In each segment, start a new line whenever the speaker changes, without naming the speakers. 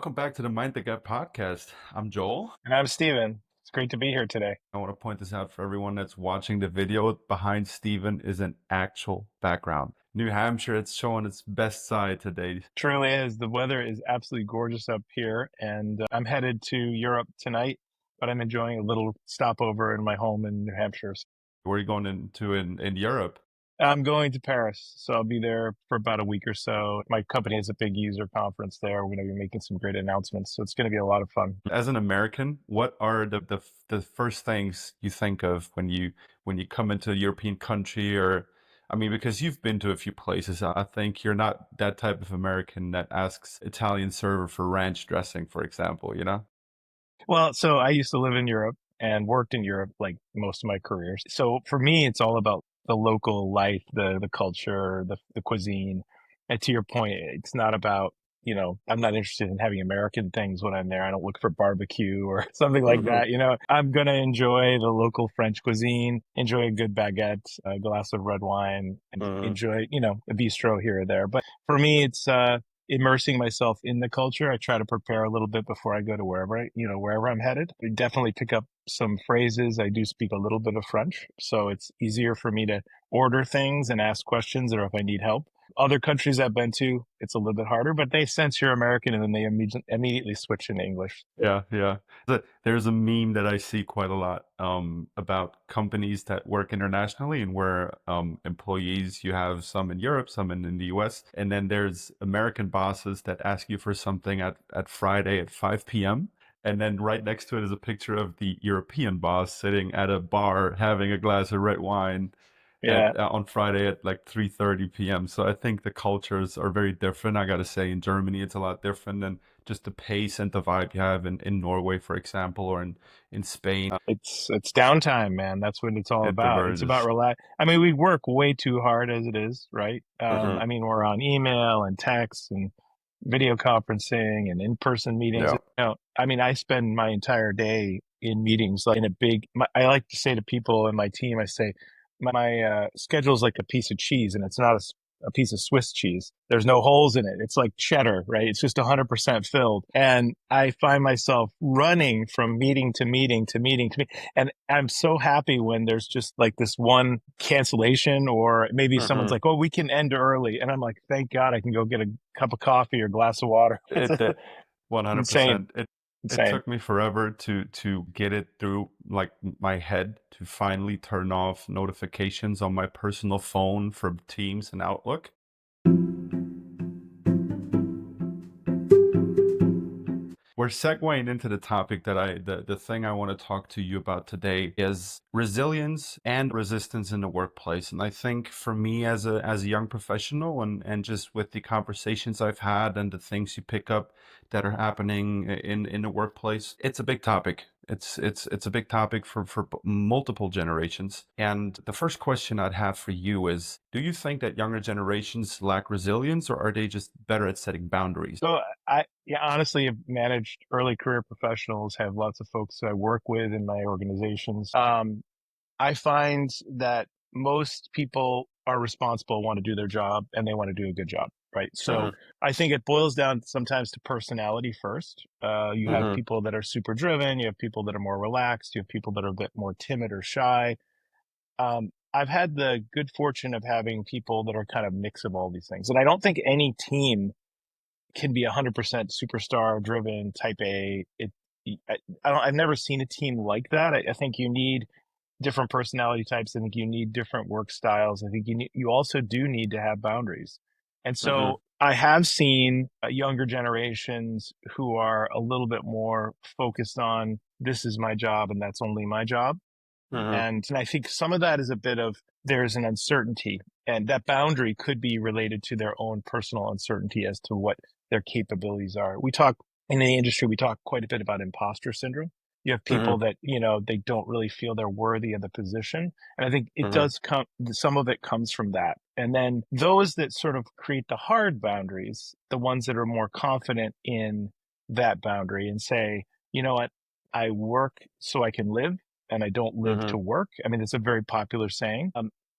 welcome back to the Mind the Gap podcast. I'm Joel.
And I'm Steven. It's great to be here today.
I want to point this out for everyone that's watching the video. Behind Steven is an actual background. New Hampshire, it's showing its best side today.
Truly is. The weather is absolutely gorgeous up here, and I'm headed to Europe tonight, but I'm enjoying a little stopover in my home in New Hampshire.
Where are you going into in Europe?
I'm going to Paris, so I'll be there for about a week or so. My company has a big user conference there. We're going to be making some great announcements, so it's going to be a lot of fun.
As an American, what are the first things you think of when you come into a European country? Or I mean, because you've been to a few places, I think you're not that type of American that asks Italian server for ranch dressing, for example, you know?
Well, so I used to live in Europe and worked in Europe like most of my career. So for me, it's all about the local life, the culture, the cuisine. And to your point, it's not about, I'm not interested in having American things when I'm there. I don't look for barbecue or something like
Hmm.
that. I'm going to enjoy the local French cuisine, enjoy a good baguette, a glass of red wine, and enjoy, a bistro here or there. But for me, it's, immersing myself in the culture. I try to prepare a little bit before I go to wherever I'm headed. I definitely pick up some phrases. I do speak a little bit of French, so it's easier for me to order things and ask questions or if I need help. Other countries I've been to, it's a little bit harder, but they sense you're American and then they immediately switch into English.
Yeah, yeah. There's a meme that I see quite a lot about companies that work internationally and where employees, you have some in Europe, some in the US, and then there's American bosses that ask you for something at Friday at 5 p.m. And then right next to it is a picture of the European boss sitting at a bar having a glass of red wine
Yeah,
at on Friday at like 3:30 p.m. So I think the cultures are very different. I gotta say, in Germany, it's a lot different than just the pace and the vibe you have in Norway, for example, or in Spain.
it's downtime, man. That's what it's all
It
about. It's about
diverges.
relax. I mean, we work way too hard as it is, right?
Hmm.
I mean, we're on email and text and video conferencing and in-person meetings.
Yeah.
I mean, I spend my entire day in meetings, like in I like to say to people in my team, I say, my schedule is like a piece of cheese and it's not a piece of Swiss cheese. There's no holes in it. It's like cheddar, right? It's just 100% filled. And I find myself running from meeting to meeting to meeting to meeting. And I'm so happy when there's just like this one cancellation, or maybe someone's
Hmm.
like, oh, we can end early. And I'm like, thank God I can go get a cup of coffee or glass of water. It's
It
insane,
100%. It
insane.
took me forever to get it through like my head to finally turn off notifications on my personal phone from Teams and Outlook. We're segueing into the topic that the thing I want to talk to you about today is resilience and resistance in the workplace. And I think for me as a young professional and just with the conversations I've had and the things you pick up that are happening in the workplace, it's a big topic. It's a big topic for multiple generations. And the first question I'd have for you is, do you think that younger generations lack resilience, or are they just better at setting boundaries?
So yeah, honestly, have managed early career professionals, have lots of folks I work with in my organizations. I find that most people are responsible, want to do their job, and they want to do a good job, right? So
Hmm.
I think it boils down sometimes to personality first. You have
Hmm.
people that are super driven, you have people that are more relaxed, you have people that are a bit more timid or shy. I've had the good fortune of having people that are kind of mix of all these things. And I don't think any team can be 100% superstar driven type A. I've never seen a team like that. I think you need different personality types. I think you need different work styles. I think you also do need to have boundaries. And
Hmm.
so I have seen younger generations who are a little bit more focused on this is my job and that's only my job.
Hmm.
And I think some of that is a bit of there's an uncertainty, and that boundary could be related to their own personal uncertainty as to what their capabilities are. We talk in the industry, we talk quite a bit about imposter syndrome. You have people
Hmm.
that, they don't really feel they're worthy of the position. And I think it
Hmm.
does come, some of it comes from that. And then those that sort of create the hard boundaries, the ones that are more confident in that boundary and say, you know what, I work so I can live and I don't live to
Hmm.
work. I mean, it's a very popular saying.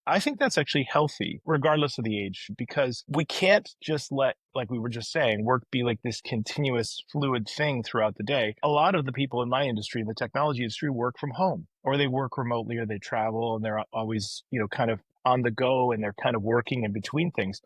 I think that's actually healthy, regardless of the age, because we can't just let, like we were just saying, work be like this continuous fluid thing throughout the day. A lot of the people in my industry, the technology industry, work from home, or they work remotely, or they travel and they're always, kind of on the go, and they're kind of working in between things.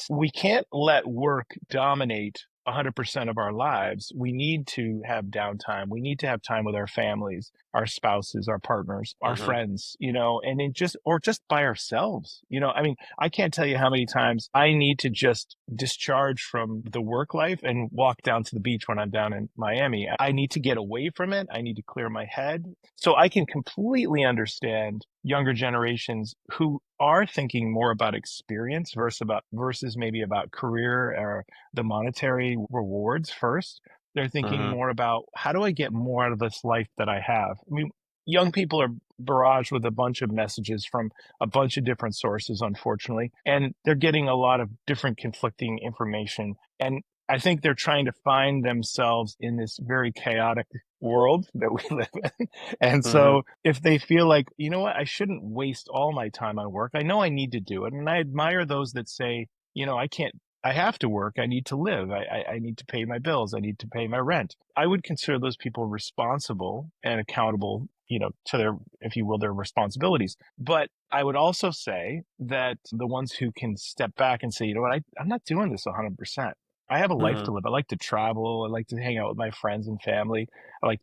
We can't let work dominate 100% of our lives. We need to have downtime. We need to have time with our families, our spouses, our partners, our
Mhm.
friends, and or just by ourselves. I mean, I can't tell you how many times I need to just discharge from the work life and walk down to the beach when I'm down in Miami. I need to get away from it. I need to clear my head. So I can completely understand younger generations who are thinking more about experience versus maybe about career or the monetary rewards first. They're thinking
Mhm.
more about, how do I get more out of this life that I have? I mean, young people are barraged with a bunch of messages from a bunch of different sources, unfortunately, and they're getting a lot of different conflicting information. And I think they're trying to find themselves in this very chaotic world that we live in. And
Mhm.
so if they feel like, you know what, I shouldn't waste all my time on work. I know I need to do it. And I admire those that say, I can't, I have to work. I need to live. I need to pay my bills. I need to pay my rent. I would consider those people responsible and accountable, to their, if you will, their responsibilities. But I would also say that the ones who can step back and say, you know what, I'm not doing this 100%. I have a life to
Mhm.
live. I like to travel. I like to hang out with my friends and family. I like,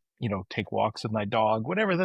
take walks with my dog, whatever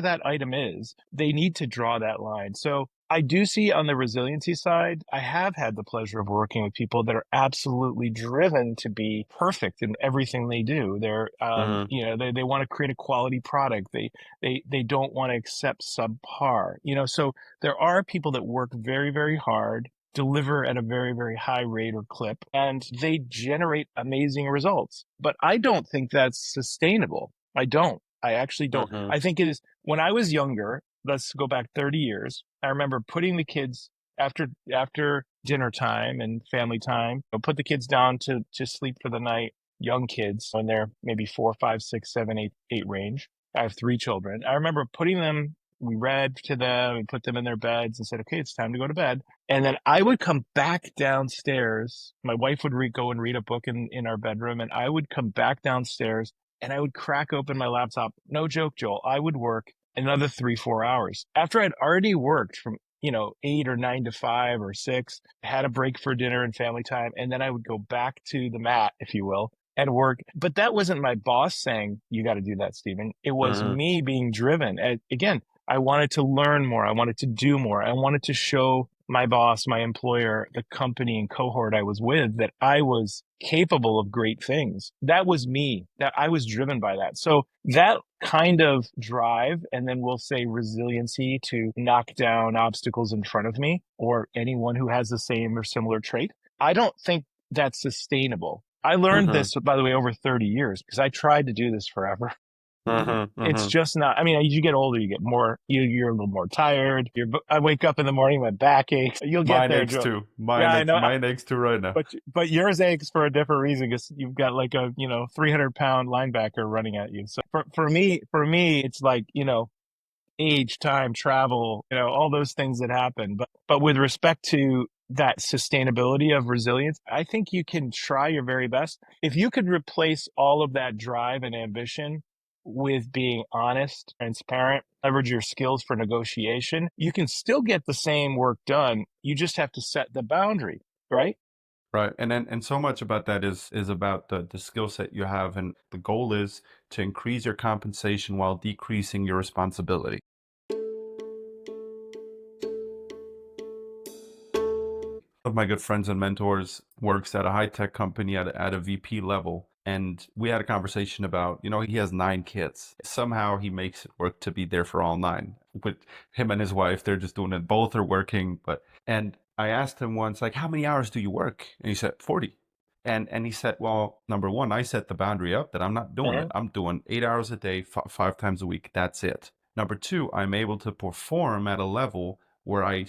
that item is, they need to draw that line. So I do see on the resiliency side, I have had the pleasure of working with people that are absolutely driven to be perfect in everything they do. They're,
Mhm.
they want to create a quality product. They don't want to accept subpar, so there are people that work very, very hard, deliver at a very, very high rate or clip, and they generate amazing results. But I don't think that's sustainable. I don't. I actually don't.
Mhm.
I think it is, when I was younger, let's go back 30 years. I remember putting the kids after dinner time and family time, put the kids down to sleep for the night. Young kids, when they're maybe 4, 5, 6, 7, 8 range. I have 3 children. I remember putting them. We read to them. We put them in their beds and said, "Okay, it's time to go to bed." And then I would come back downstairs. My wife would go and read a book in our bedroom, and I would come back downstairs and I would crack open my laptop. No joke, Joel. I would work another 3, 4 hours after I'd already worked from, 8 or 9 to 5 or 6, had a break for dinner and family time. And then I would go back to the mat, if you will, and work. But that wasn't my boss saying, you got to do that, Stephen. It was
Mhm.
me being driven. And again, I wanted to learn more. I wanted to do more. I wanted to show my boss, my employer, the company and cohort I was with, that I was capable of great things. That was me, that I was driven by that. So that kind of drive, and then we'll say resiliency to knock down obstacles in front of me or anyone who has the same or similar trait, I don't think that's sustainable. I learned
Mhm.
this, by the way, over 30 years, because I tried to do this forever.
Mhm.
It's
Mhm.
just not. I mean, as you get older, you get more. You're a little more tired. I wake up in the morning, my back aches. You'll get
Mine
there,
aches
Joe.
too.
Yeah, I know.
Mine aches too right now.
But yours aches for a different reason, because you've got like a 300-pound linebacker running at you. So for me, it's like, age, time, travel, all those things that happen. But with respect to that sustainability of resilience, I think you can try your very best. If you could replace all of that drive and ambition with being honest, transparent, leverage your skills for negotiation, you can still get the same work done. You just have to set the boundary, right?
Right. And so much about that is about the skill set you have, and the goal is to increase your compensation while decreasing your responsibility. Of my good friends and mentors works at a high tech company at a VP level. And we had a conversation about, he has 9 kids. Somehow he makes it work to be there for all 9. With him and his wife, they're just doing it. Both are working. And I asked him once, like, how many hours do you work? And he said, 40. And he said, well, number one, I set the boundary up that I'm not doing it.
Uh-huh.
I'm doing 8 hours a day, 5 times a week. That's it. Number two, I'm able to perform at a level where I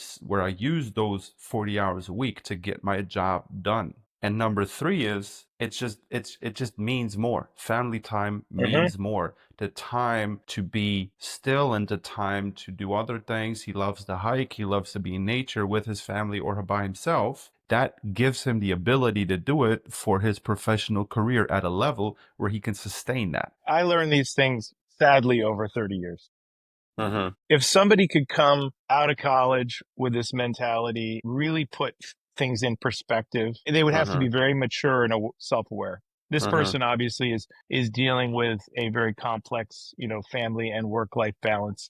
use those 40 hours a week to get my job done. And number three is it just means more. Family time
Hmm.
means more. The time to be still and the time to do other things. He loves to hike, he loves to be in nature with his family or by himself. That gives him the ability to do it for his professional career at a level where he can sustain that.
I learned these things sadly over 30 years.
Mm-hmm.
If somebody could come out of college with this mentality, really put things in perspective, they would have to be
Mm-hmm.
very mature and self-aware. This
Mm-hmm.
person obviously is dealing with a very complex, family and work-life balance.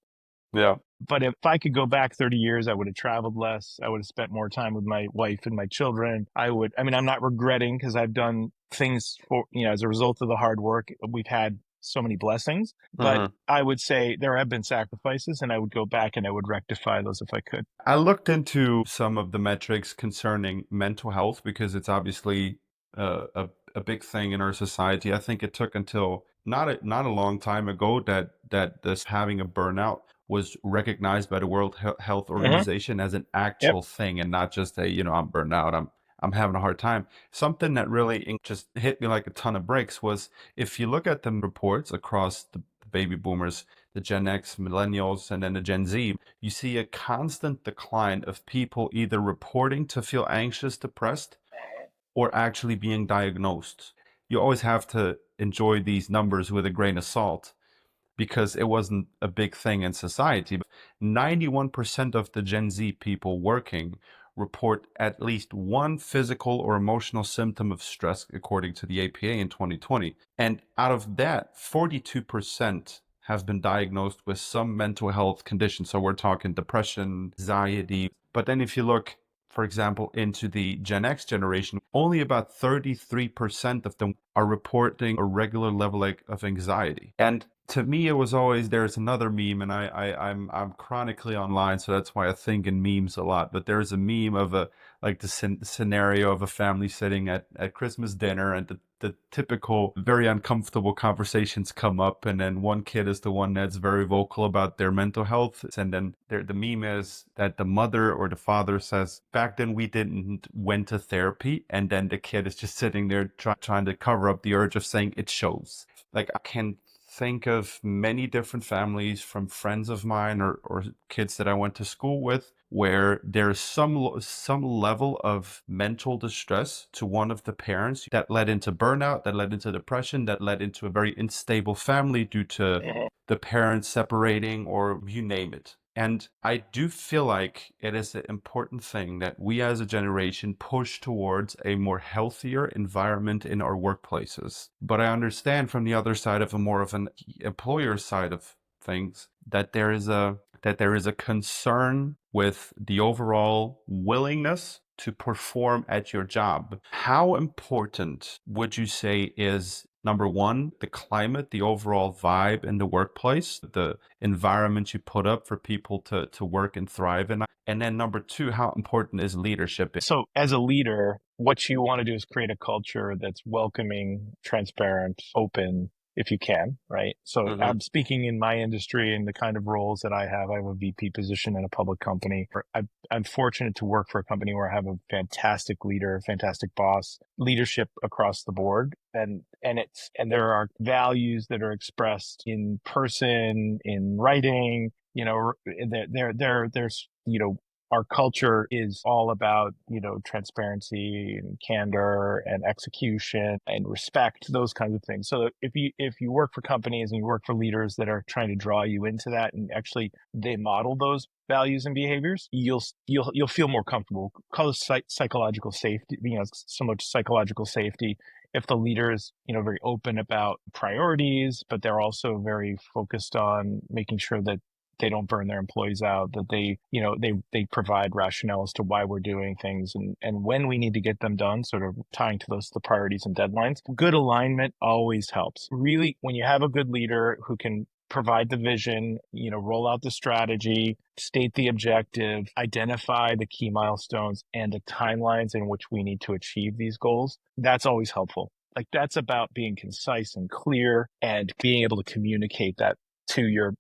Yeah.
But if I could go back 30 years, I would have traveled less. I would have spent more time with my wife and my children. I mean, I'm not regretting because I've done things for, as a result of the hard work, we've had so many blessings. But
Mm-hmm.
I would say there have been sacrifices and I would go back and I would rectify those if I could.
I looked into some of the metrics concerning mental health because it's obviously a big thing in our society. I think it took until not a long time ago that this having a burnout was recognized by the Health
Hmm.
Organization as an
Yep.
actual thing and not just a, I'm burned out, I'm having a hard time. Something that really just hit me like a ton of bricks was if you look at the reports across the baby boomers, the Gen X, millennials, and then the Gen Z, you see a constant decline of people either reporting to feel anxious, depressed, or actually being diagnosed. You always have to enjoy these numbers with a grain of salt because it wasn't a big thing in society. 91% of the Gen Z people working report at least one physical or emotional symptom of stress, according to the APA in 2020. And out of that, 42% have been diagnosed with some mental health condition. So we're talking depression, anxiety. But then if you look, for example, into the Gen X generation, only about 33% of them are reporting a regular level of anxiety. And to me, it was always there's another meme, and I'm chronically online, so that's why I think in memes a lot. But there's a meme of a like the scenario of a family sitting at Christmas dinner, and the typical very uncomfortable conversations come up, and then one kid is the one that's very vocal about their mental health, and then the meme is that the mother or the father says, "Back then we didn't went to therapy," and then the kid is just sitting there trying to cover up the urge of saying it shows. Like I can think of many different families from friends of mine or kids that I went to school with where there's some level of mental distress to one of the parents that led into burnout, that led into depression, that led into a very unstable family due to
Hmm.
the parents separating or you name it. And I do feel like it is an important thing that we as a generation push towards a more healthier environment in our workplaces. But I understand from the other side of a more of an employer side of things that there is a concern with the overall willingness to perform at your job. How important would you say is number one, the climate, the overall vibe in the workplace, the environment you put up for people to work and thrive in? And then number two, how important is leadership?
So, as a leader, what you want to do is create a culture that's welcoming, transparent, open, if you can, right? So,
Mm-hmm.
I'm speaking in my industry and the kind of roles that I have. I have a VP position in a public company. I'm fortunate to work for a company where I have a fantastic leader, fantastic boss, leadership across the board, and there are values that are expressed in person, in writing. There's our culture is all about transparency and candor and execution and respect, those kinds of things. So if you work for companies and you work for leaders that are trying to draw you into that and actually they model those values and behaviors, you'll feel more comfortable. Call it psychological safety, similar to psychological safety. If the leader is very open about priorities, but they're also very focused on making sure that they don't burn their employees out, that they provide rationale as to why we're doing things and when we need to get them done, sort of tying to those the priorities and deadlines. Good alignment always helps. Really, when you have a good leader who can provide the vision, roll out the strategy, state the objective, identify the key milestones and the timelines in which we need to achieve these goals, that's always helpful. Like that's about being concise and clear and being able to communicate that to your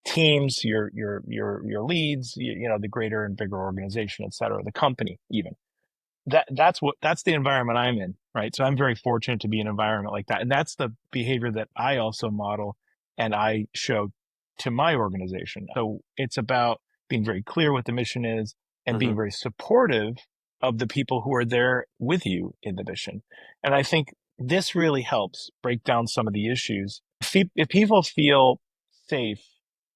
teams, your leads, the greater and bigger organization, et cetera, the company even. that's the environment I'm in, right? So I'm very fortunate to be in an environment like that. And that's the behavior that I also model and I show to my organization. So it's about being very clear what the mission is and being
Hmm.
very supportive of the people who are there with you in the mission. And I think this really helps break down some of the issues. If people feel safe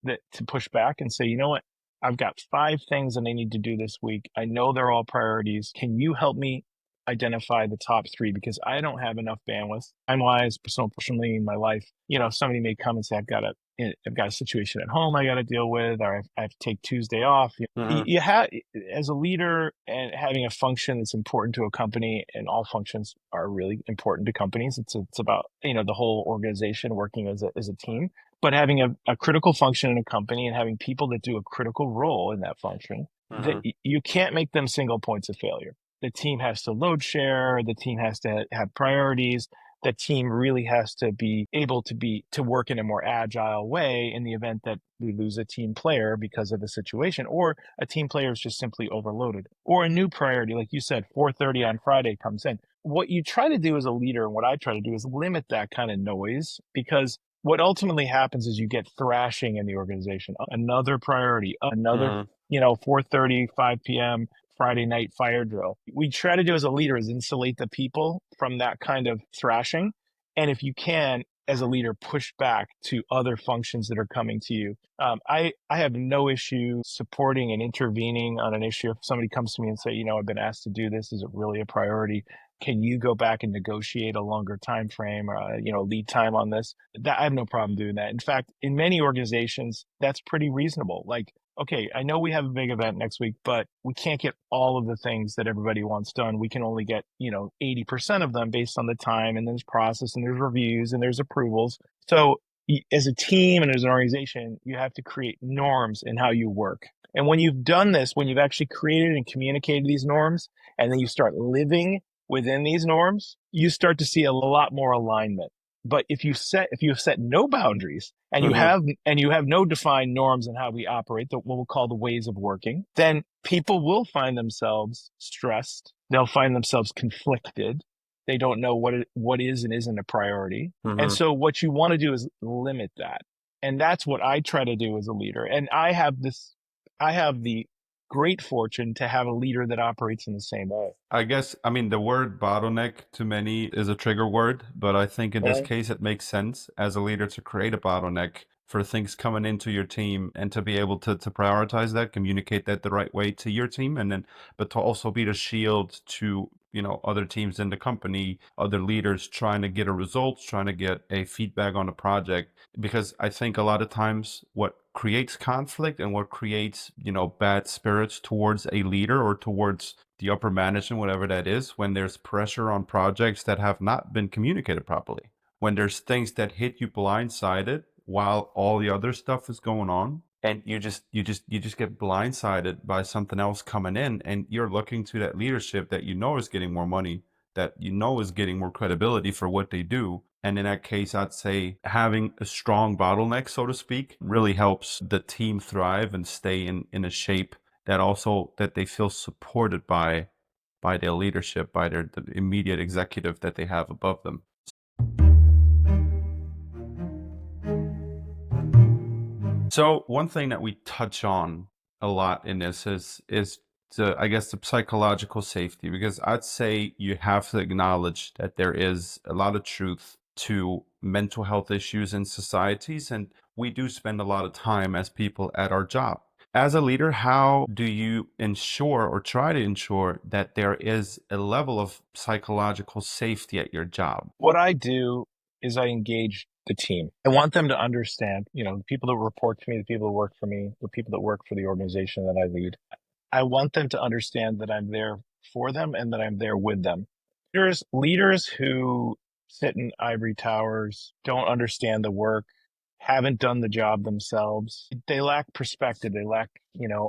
that to push back and say, you know what, I've got 5 things that I need to do this week. I know they're all priorities. Can you help me identify the top 3? Because I don't have enough bandwidth, time wise, personally in my life. Somebody may come and say, I've got a situation at home I got to deal with, or I have to take Tuesday off.
Hmm.
You have, as a leader and having a function that's important to a company, and all functions are really important to companies. It's about, the whole organization working as a team, but having a critical function in a company and having people that do a critical role in that function, that
Hmm.
you can't make them single points of failure. The team has to load share. The team has to have priorities. The team really has to be able to work in a more agile way in the event that we lose a team player because of a situation, or a team player is just simply overloaded, or a new priority, like you said, 4:30 on Friday comes in. What you try to do as a leader, and what I try to do, is limit that kind of noise, because what ultimately happens is you get thrashing in the organization. Another priority, another,
Hmm.
4:30, 5 p.m. Friday night fire drill. We try to do as a leader is insulate the people from that kind of thrashing. And if you can, as a leader, push back to other functions that are coming to you. I have no issue supporting and intervening on an issue. If somebody comes to me and say, I've been asked to do this, is it really a priority? Can you go back and negotiate a longer time frame or lead time on this? That I have no problem doing that. In fact, in many organizations, that's pretty reasonable. Like, okay, I know we have a big event next week, but we can't get all of the things that everybody wants done. We can only get 80% of them based on the time, and there's process, and there's reviews, and there's approvals. So as a team and as an organization, you have to create norms in how you work. And when you've done this, when you've actually created and communicated these norms, and then you start living within these norms, you start to see a lot more alignment. But if you set no boundaries, and
Hmm.
you have no defined norms in how we operate, what we'll call the ways of working, then people will find themselves stressed. They'll find themselves conflicted. They don't know what is and isn't a priority. And
Hmm.
so what you want to do is limit that. And that's what I try to do as a leader. And I have the great fortune to have a leader that operates in the same way.
I guess, I mean, the word bottleneck to many is a trigger word, but I think in this
Right.
case, it makes sense as a leader to create a bottleneck for things coming into your team and to be able to prioritize that, communicate that the right way to your team, and then, but to also be the shield to, other teams in the company, other leaders trying to get a result, trying to get a feedback on a project. Because I think a lot of times what creates conflict and what creates, bad spirits towards a leader or towards the upper management, whatever that is, when there's pressure on projects that have not been communicated properly, when there's things that hit you blindsided while all the other stuff is going on, and you just get blindsided by something else coming in, and you're looking to that leadership that is getting more money, that is getting more credibility for what they do. And in that case, I'd say having a strong bottleneck, so to speak, really helps the team thrive and stay in a shape that they feel supported by their leadership, by the immediate executive that they have above them. So one thing that we touch on a lot in this is I guess the psychological safety, because I'd say you have to acknowledge that there is a lot of truth to mental health issues in societies, and we do spend a lot of time as people at our job. As a leader, how do you ensure or try to ensure that there is a level of psychological safety at your job?
What I do is I engage the team. I want them to understand, the people that report to me, the people that work for me, the people that work for the organization that I lead. I want them to understand that I'm there for them and that I'm there with them. Leaders who sit in ivory towers, don't understand the work, haven't done the job themselves. They lack perspective. They lack,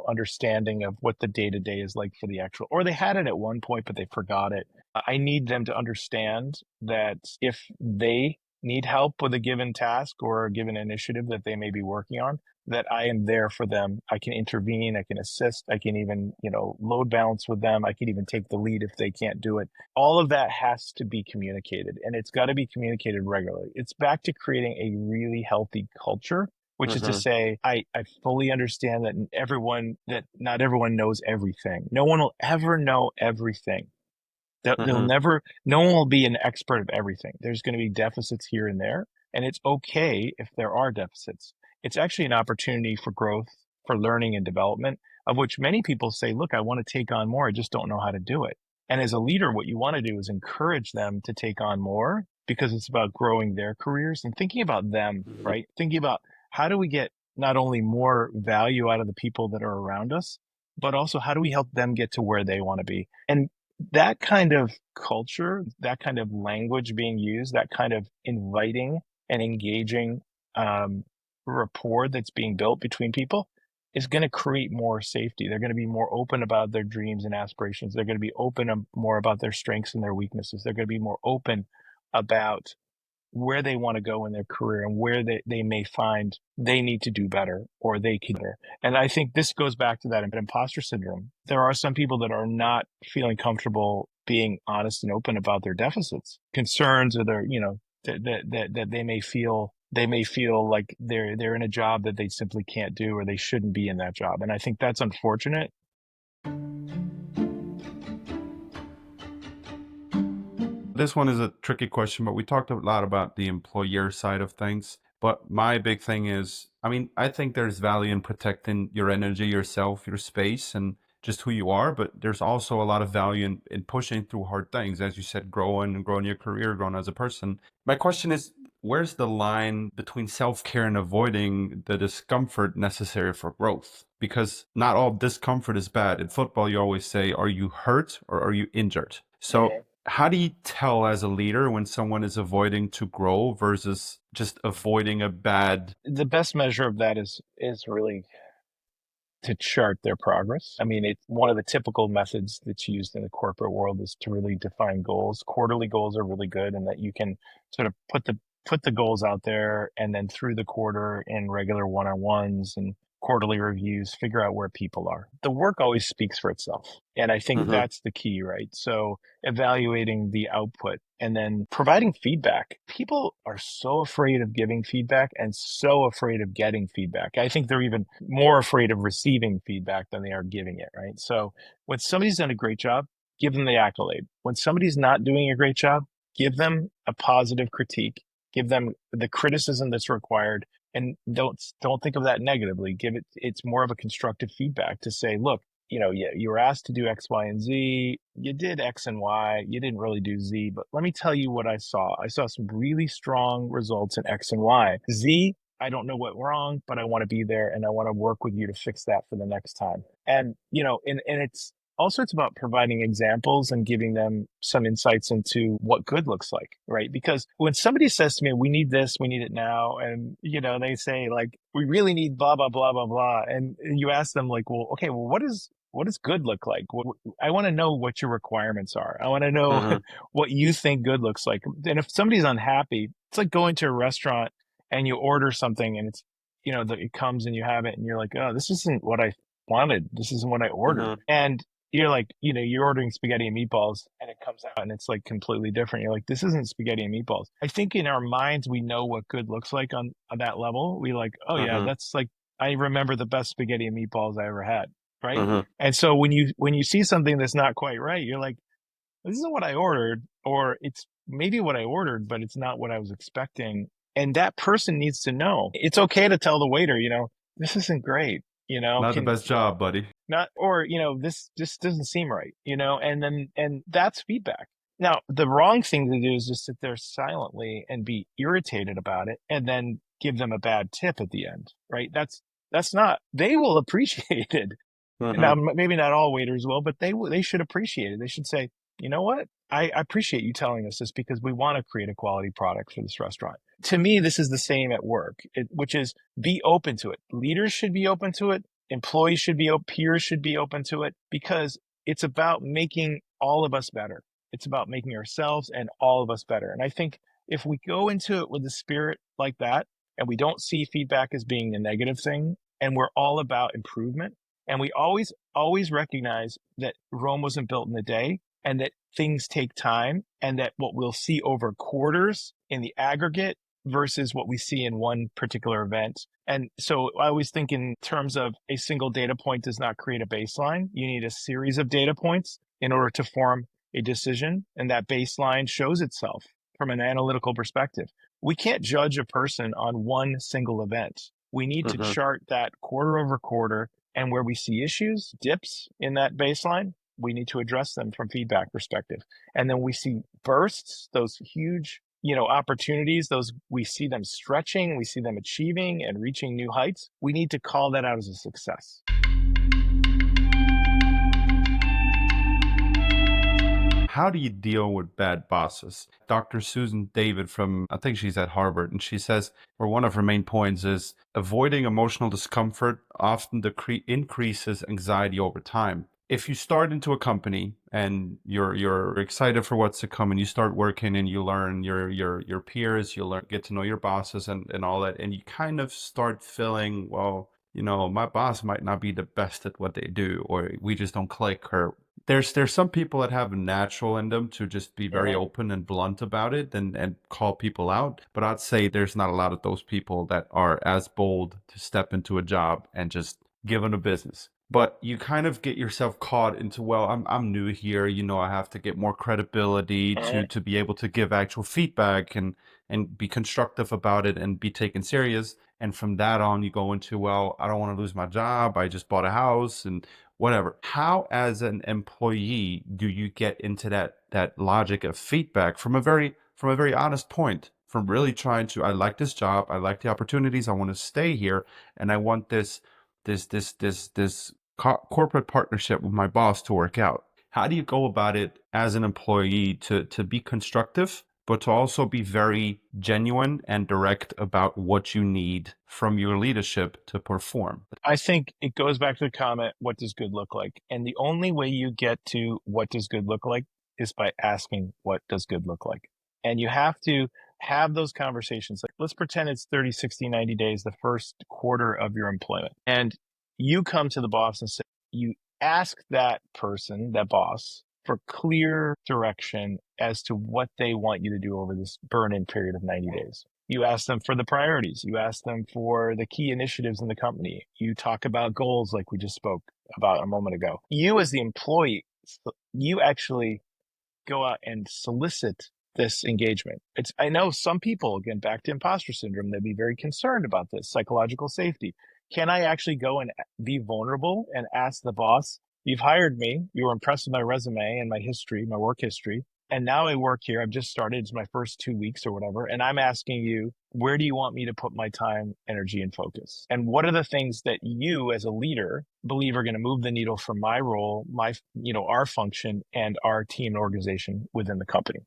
understanding of what the day to day is like for the actual, or they had it at one point, but they forgot it. I need them to understand that if they need help with a given task or a given initiative that they may be working on, that I am there for them. I can intervene, I can assist, I can even, load balance with them. I can even take the lead if they can't do it. All of that has to be communicated, and it's got to be communicated regularly. It's back to creating a really healthy culture, which is to
Mm-hmm.
say, I fully understand that not everyone knows everything. No one will ever know everything. They'll
Mm-hmm.
never, no one will be an expert of everything. There's going to be deficits here and there, and it's okay if there are deficits. It's actually an opportunity for growth, for learning and development, of which many people say, look, I want to take on more. I just don't know how to do it. And as a leader, what you want to do is encourage them to take on more because it's about growing their careers and thinking about them,
Mm-hmm.
right? Thinking about how do we get not only more value out of the people that are around us, but also how do we help them get to where they want to be? And that kind of culture, that kind of language being used, that kind of inviting and engaging um, rapport that's being built between people is going to create more safety. They're going to be more open about their dreams and aspirations. They're going to be more about their strengths and their weaknesses. They're going to be more open about where they want to go in their career and where they may find they need to do better or they can better. And I think this goes back to that imposter syndrome. There are some people that are not feeling comfortable being honest and open about their deficits, concerns, or their, that they may feel like they're in a job that they simply can't do or they shouldn't be in that job. And I think that's unfortunate.
This one is a tricky question, but we talked a lot about the employer side of things. But my big thing is, I mean, I think there's value in protecting your energy, yourself, your space, and just who you are. But there's also a lot of value in pushing through hard things, as you said, growing and growing your career, growing as a person. My question is, where's the line between self-care and avoiding the discomfort necessary for growth? Because not all discomfort is bad. In football, you always say, are you hurt or are you injured? So
Mhm.
how do you tell as a leader when someone is avoiding to grow versus just avoiding a bad?
The best measure of that is really to chart their progress. I mean, it's one of the typical methods that's used in the corporate world is to really define goals. Quarterly goals are really good in that you can sort of put the goals out there and then through the quarter in regular one-on-ones and quarterly reviews, figure out where people are. The work always speaks for itself. And I think
Mm-hmm.
that's the key, right? So evaluating the output and then providing feedback. People are so afraid of giving feedback and so afraid of getting feedback. I think they're even more afraid of receiving feedback than they are giving it, right? So when somebody's done a great job, give them the accolade. When somebody's not doing a great job, give them a positive critique, give them the criticism that's required, and don't think of that negatively. It's more of a constructive feedback to say, look, you were asked to do X, Y, and Z. You did X and Y. You didn't really do Z, but let me tell you what I saw. I saw some really strong results in X and Y. Z, I don't know what wrong, but I want to be there and I want to work with you to fix that for the next time. And, it's about providing examples and giving them some insights into what good looks like, right? Because when somebody says to me, we need this, we need it now, and they say like, we really need blah blah blah blah blah, and you ask them like, well, okay, well, what does good look like? I want to know what your requirements are. I want to know
Mm-hmm.
what you think good looks like. And if somebody's unhappy, it's like going to a restaurant and you order something and it's, it comes and you have it and you're like, oh, this isn't what I wanted. This isn't what I ordered.
Mm-hmm.
And you're like, you're ordering spaghetti and meatballs and it comes out and it's like completely different. You're like, this isn't spaghetti and meatballs. I think in our minds, we know what good looks like on that level. We like, oh yeah,
Mm-hmm.
that's like, I remember the best spaghetti and meatballs I ever had. Right.
Mm-hmm.
And so when you see something that's not quite right, you're like, this isn't what I ordered, or it's maybe what I ordered, but it's not what I was expecting. And that person needs to know. It's okay to tell the waiter, this isn't great.
Not the
Can
best job, buddy.
not, or, this just doesn't seem right, and that's feedback. Now, the wrong thing to do is just sit there silently and be irritated about it and then give them a bad tip at the end, right? That's not, they will appreciate it. Now,
Mm-hmm.
maybe not all waiters will, but they should appreciate it. They should say, you know what? I appreciate you telling us this because we want to create a quality product for this restaurant. To me, this is the same at work, which is be open to it. Leaders should be open to it. Employees should be, peers should be open to it because it's about making all of us better. It's about making ourselves and all of us better. And I think if we go into it with a spirit like that and we don't see feedback as being a negative thing, and we're all about improvement. And we always recognize that Rome wasn't built in a day, and that things take time, and that what we'll see over quarters in the aggregate versus what we see in one particular event. And so I always think in terms of a single data point does not create a baseline. You need a series of data points in order to form a decision, and that baseline shows itself from an analytical perspective. We can't judge a person on one single event. We need to
Hmm.
chart that quarter over quarter, and where we see issues, dips in that baseline, we need to address them from feedback perspective. And then we see bursts, those huge, opportunities, those we see them stretching, we see them achieving and reaching new heights. We need to call that out as a success.
How do you deal with bad bosses? Dr. Susan David from, I think she's at Harvard, and she says, or one of her main points is avoiding emotional discomfort often increases anxiety over time. If you start into a company and you're excited for what's to come, and you start working and you learn your peers, you learn get to know your bosses and all that, and you kind of start feeling, well, my boss might not be the best at what they do, or we just don't click, or there's some people that have a natural in them to just be very
Mhm.
open and blunt about it and call people out. But I'd say there's not a lot of those people that are as bold to step into a job and just give them a business. But you kind of get yourself caught into, well, I'm new here, I have to get more credibility to be able to give actual feedback and be constructive about it and be taken serious. And from that on, you go into, well, I don't want to lose my job. I just bought a house and whatever. How, as an employee, do you get into that logic of feedback from a very honest point, from really trying to, I like this job, I like the opportunities, I want to stay here, and I want this corporate partnership with my boss to work out. How do you go about it as an employee to be constructive, but to also be very genuine and direct about what you need from your leadership to perform?
I think it goes back to the comment, what does good look like? And the only way you get to what does good look like is by asking, what does good look like? And you have to have those conversations. Like, let's pretend it's 30, 60, 90 days, the first quarter of your employment. And you come to the boss and say, you ask that person, that boss, for clear direction as to what they want you to do over this burn in period of 90 days. You ask them for the priorities. You ask them for the key initiatives in the company. You talk about goals like we just spoke about a moment ago. You, as the employee, you actually go out and solicit this engagement. I know some people, again, back to imposter syndrome, they'd be very concerned about this psychological safety. Can I actually go and be vulnerable and ask the boss, you've hired me, you were impressed with my resume and my history, my work history, and now I work here. I've just started. It's my first 2 weeks or whatever. And I'm asking you, where do you want me to put my time, energy, and focus? And what are the things that you as a leader believe are going to move the needle for my role, our function and our team and organization within the company?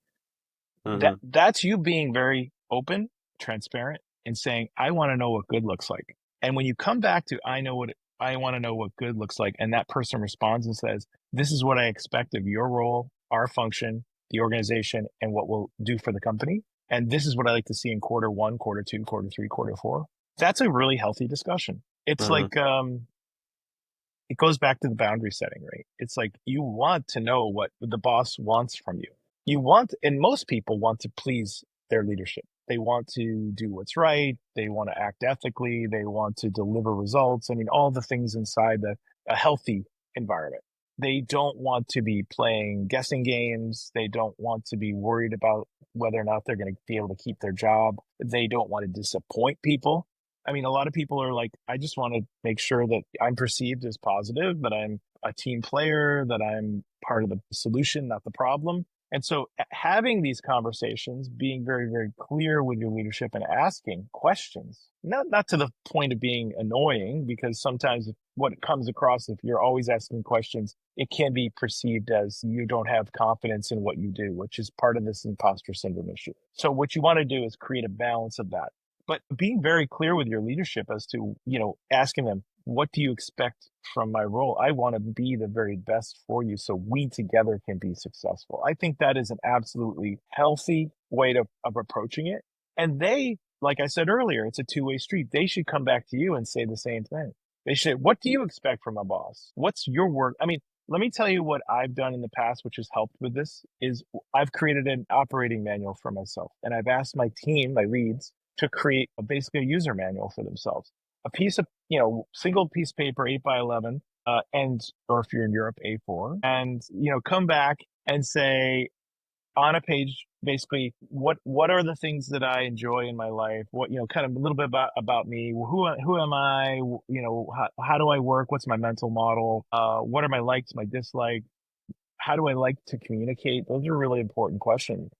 Hmm.
That's you being very open, transparent, and saying, I want to know what good looks like. And when you come back to, I want to know what good looks like, and that person responds and says, this is what I expect of your role, our function, the organization, and what we'll do for the company. And this is what I like to see in quarter one, quarter two, quarter three, quarter four. That's a really healthy discussion. It's
Hmm.
like, it goes back to the boundary setting, right? It's like you want to know what the boss wants from you. And most people want to please their leadership. They want to do what's right. They want to act ethically. They want to deliver results. I mean, all the things inside a healthy environment. They don't want to be playing guessing games. They don't want to be worried about whether or not they're going to be able to keep their job. They don't want to disappoint people. I mean, a lot of people are like, I just want to make sure that I'm perceived as positive, that I'm a team player, that I'm part of the solution, not the problem. And so having these conversations, being very, very clear with your leadership and asking questions, not to the point of being annoying, because sometimes what comes across, if you're always asking questions, it can be perceived as you don't have confidence in what you do, which is part of this imposter syndrome issue. So what you want to do is create a balance of that, but being very clear with your leadership as to, asking them, what do you expect from my role? I want to be the very best for you so we together can be successful. I think that is an absolutely healthy way of approaching it. And they, like I said earlier, it's a two-way street. They should come back to you and say the same thing. They should. What do you expect from a boss? What's your work? I mean, let me tell you what I've done in the past, which has helped with this, is I've created an operating manual for myself. And I've asked my team, my leads, to create basically a user manual for themselves. A piece of, single piece of paper, 8 by 11, and, or if you're in Europe, A4, and, come back and say, on a page, basically what are the things that I enjoy in my life, what, kind of a little bit about me, who am I, how do I work, what's my mental model, what are my likes, my dislikes, how do I like to communicate? Those are really important questions.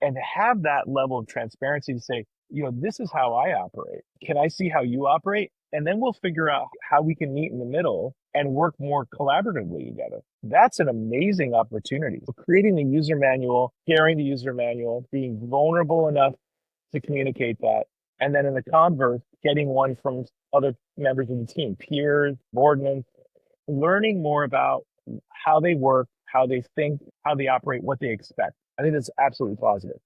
And have that level of transparency to say, this is how I operate. Can I see how you operate? And then we'll figure out how we can meet in the middle and work more collaboratively together. That's an amazing opportunity. So creating the user manual, sharing the user manual, being vulnerable enough to communicate that. And then in the converse, getting one from other members of the team, peers, board members, learning more about how they work, how they think, how they operate, what they expect. I think that's absolutely positive.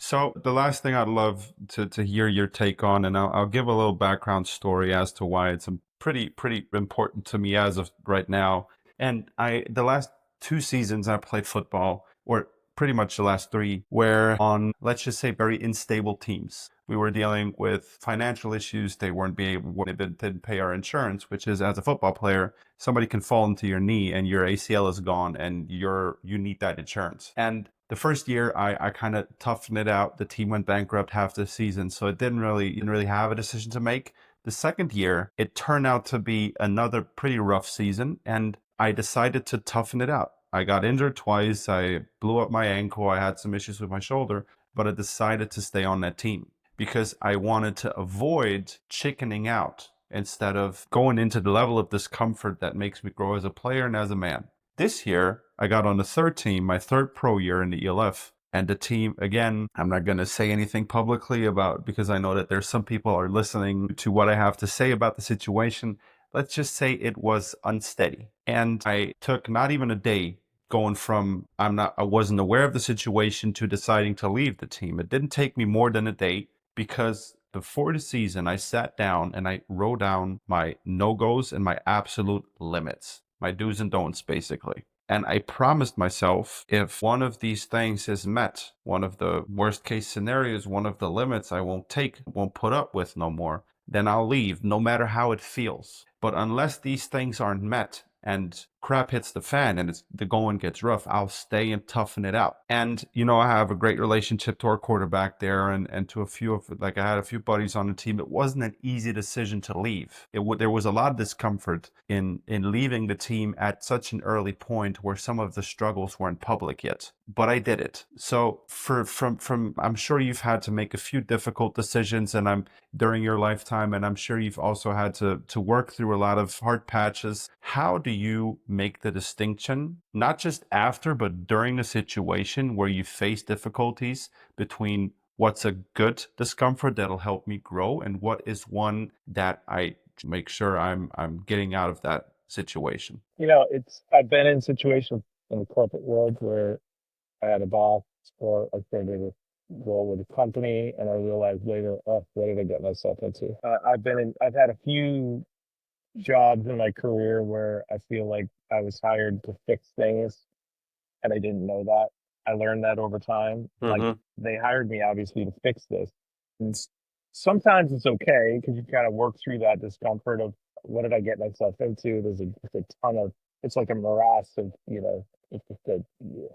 So the last thing I'd love to hear your take on, and I'll give a little background story as to why it's pretty important to me as of right now. And the last 2 seasons I played football, or pretty much the last three, were on, let's just say, very unstable teams. We were dealing with financial issues. They weren't being able, they didn't pay our insurance, which is, as a football player, somebody can fall into your knee and your ACL is gone and you need that insurance. And the first year I kind of toughened it out. The team went bankrupt half the season, so it didn't really have a decision to make. The second year, it turned out to be another pretty rough season, and I decided to toughen it out. I got injured twice. I blew up my ankle. I had some issues with my shoulder, but I decided to stay on that team because I wanted to avoid chickening out instead of going into the level of discomfort that makes me grow as a player and as a man. This year, I got on the third team, my third pro year in the ELF. And the team, again, I'm not going to say anything publicly about, because I know that there's some people are listening to what I have to say about the situation. Let's just say it was unsteady. And I took not even a day going from I wasn't aware of the situation to deciding to leave the team. It didn't take me more than a day, because before the season, I sat down and I wrote down my no-goes and my absolute limits, my do's and don'ts, basically. And I promised myself, if one of these things is met, one of the worst case scenarios, one of the limits I won't put up with no more, then I'll leave, no matter how it feels. But unless these things aren't met and crap hits the fan and the going gets rough, I'll stay and toughen it out. And, I have a great relationship to our quarterback there, and to I had a few buddies on the team. It wasn't an easy decision to leave. There was a lot of discomfort in leaving the team at such an early point where some of the struggles weren't public yet. But I did it. So I'm sure you've had to make a few difficult decisions during your lifetime, and I'm sure you've also had to work through a lot of hard patches. How do you make the distinction, not just after, but during the situation where you face difficulties, between what's a good discomfort that'll help me grow and what is one that I make sure I'm getting out of that situation?
I've been in situations in the corporate world where I had a boss, or I started a role with a company, and I realized later, oh, what did I get myself into? I've had a few jobs in my career where I feel like I was hired to fix things and I didn't know that. I learned that over time. Like,
Mm-hmm.
they hired me obviously to fix this. And sometimes it's okay because you kind of work through that discomfort of what did I get myself into? There's a ton of, it's like a morass of, it's just a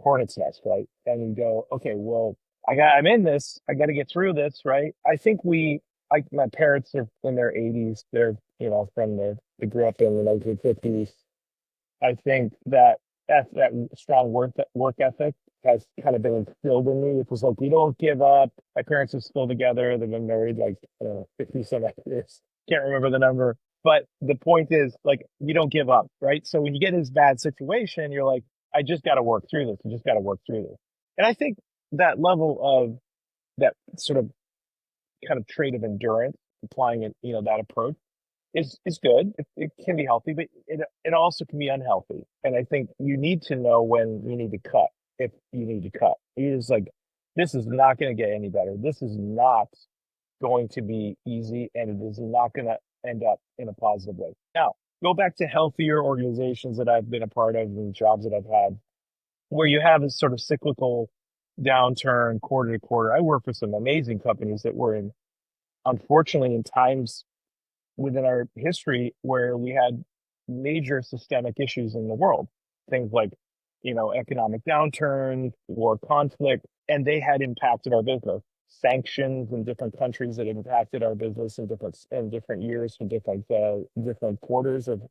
hornet's nest, right? And you go, okay, well, I'm in this. I got to get through this, right? I think my parents are in their 80s. They're, they grew up in the 1950s. I think that strong work ethic has kind of been instilled in me. It was like, we don't give up. My parents are still together. They've been married like, I don't know, 50 some years. Can't remember the number. But the point is, like, you don't give up, right? So when you get in this bad situation, you're like, I just got to work through this. I just got to work through this. And I think that level of that sort of kind of trait of endurance, applying it, that approach is good. It can be healthy, but it also can be unhealthy. And I think you need to know when you need to cut. If you need to cut, you just like, this is not going to get any better. This is not. going to be easy, and it is not going to end up in a positive way. Now, go back to healthier organizations that I've been a part of and jobs that I've had where you have this sort of cyclical downturn quarter to quarter. I work for some amazing companies that were in, unfortunately, in times within our history where we had major systemic issues in the world, things like, economic downturn, war, conflict, and they had impacted our business. Sanctions in different countries that impacted our business in different years for different quarters of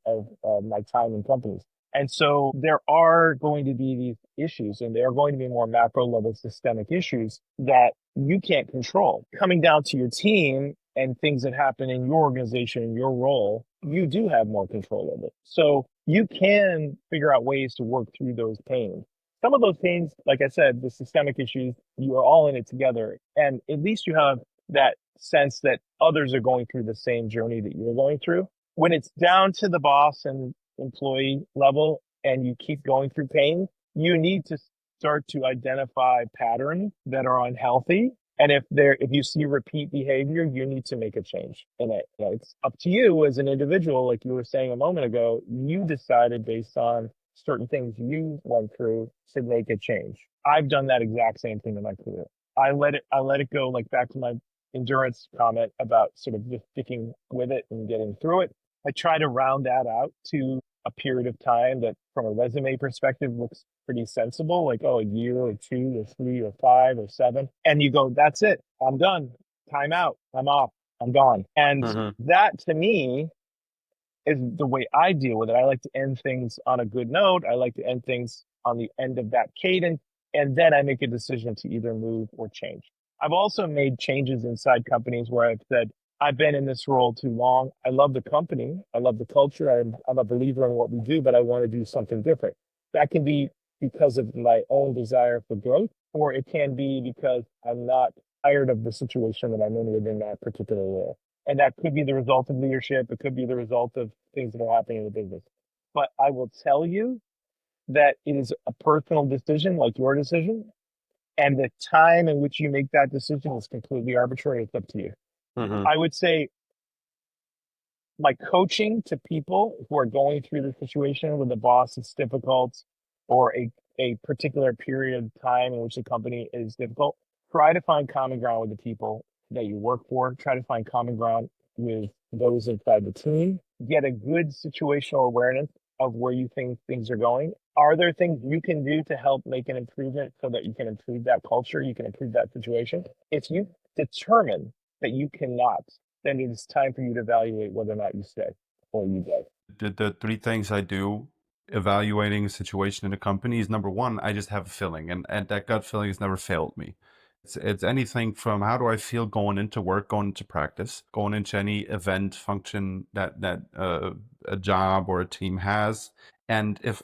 my time in companies. And so there are going to be these issues, and there are going to be more macro level systemic issues that you can't control. Coming down to your team and things that happen in your organization, in your role, you do have more control of it. So you can figure out ways to work through those pains. Some of those pains, like I said, the systemic issues, you are all in it together. And at least you have that sense that others are going through the same journey that you're going through. When it's down to the boss and employee level and you keep going through pain, you need to start to identify patterns that are unhealthy. And if you see repeat behavior, you need to make a change. And it's up to you as an individual, like you were saying a moment ago. You decided based on certain things you went through to make a change. I've done that exact same thing in my career. I let it go, like back to my endurance comment about sort of just sticking with it and getting through it. I try to round that out to a period of time that from a resume perspective looks pretty sensible, like, oh, a year or two or three or five or seven. And you go, that's it. I'm done. Time out. I'm off. I'm gone. And
Hmm.
that to me is the way I deal with it. I like to end things on a good note. I like to end things on the end of that cadence. And then I make a decision to either move or change. I've also made changes inside companies where I've said, I've been in this role too long. I love the company. I love the culture. I'm a believer in what we do, but I want to do something different. That can be because of my own desire for growth, or it can be because I'm not tired of the situation that I'm in within that particular role. And that could be the result of leadership. It could be the result of things that are happening in the business. But I will tell you that it is a personal decision, like your decision. And the time in which you make that decision is completely arbitrary. It's up to you.
Hmm.
I would say my coaching to people who are going through the situation with the boss is difficult or a particular period of time in which the company is difficult, try to find common ground with the people that you work for. Try to find common ground with those inside the team. Get a good situational awareness of where you think things are going. Are there things you can do to help make an improvement so that you can improve that culture, you can improve that situation? If you determine that you cannot, then it's time for you to evaluate whether or not you stay or you go.
The three things I do evaluating a situation in a company is number one, I just have a feeling, and that gut feeling has never failed me. It's anything from how do I feel going into work, going into practice, going into any event, function that a job or a team has. And if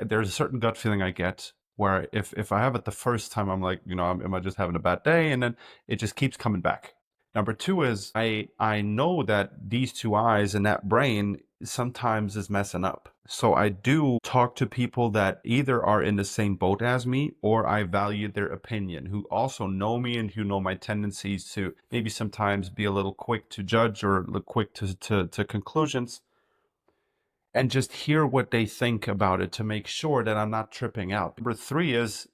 there's a certain gut feeling I get where if I have it the first time, I'm like, am I just having a bad day? And then it just keeps coming back. Number two is I know that these two eyes and that brain sometimes is messing up. So I do talk to people that either are in the same boat as me or I value their opinion, who also know me and who know my tendencies to maybe sometimes be a little quick to judge or look quick to conclusions, and just hear what they think about it to make sure that I'm not tripping out. Number three is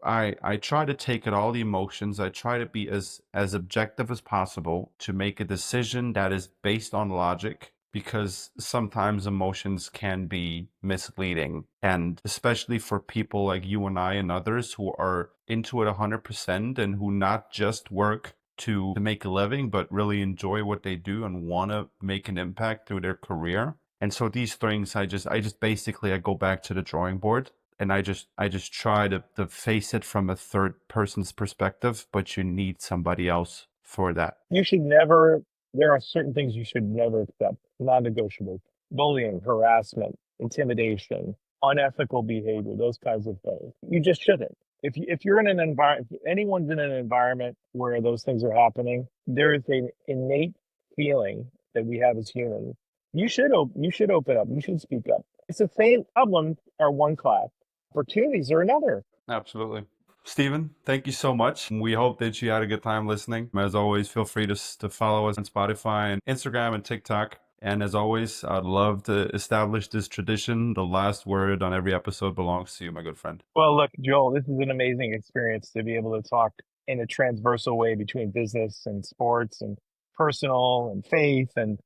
I try to take it all the emotions. I try to be as objective as possible to make a decision that is based on logic, because sometimes emotions can be misleading, and especially for people like you and I and others who are into it 100% and who not just work to make a living but really enjoy what they do and want to make an impact through their career. And so these things, I just basically I go back to the drawing board, and I just try to face it from a third person's perspective, but you need somebody else for that.
You should never, there are certain things you should never accept, non negotiable. Bullying, harassment, intimidation, unethical behavior, those kinds of things. You just shouldn't. If you're in an environment, if anyone's in an environment where those things are happening, there is an innate feeling that we have as humans. You should open up. You should speak up. It's the same problems are one class. Opportunities are another.
Absolutely. Stephen, thank you so much. We hope that you had a good time listening. As always, feel free to follow us on Spotify and Instagram and TikTok. And as always, I'd love to establish this tradition. The last word on every episode belongs to you, my good friend.
Well, look, Joel, this is an amazing experience to be able to talk in a transversal way between business and sports and personal and faith and,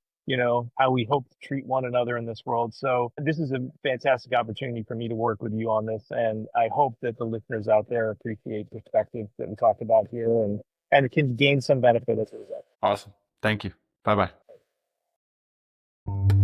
how we hope to treat one another in this world. So this is a fantastic opportunity for me to work with you on this. And I hope that the listeners out there appreciate the perspectives that we talked about here and can gain some benefit as a result.
Awesome. Thank you. Bye bye.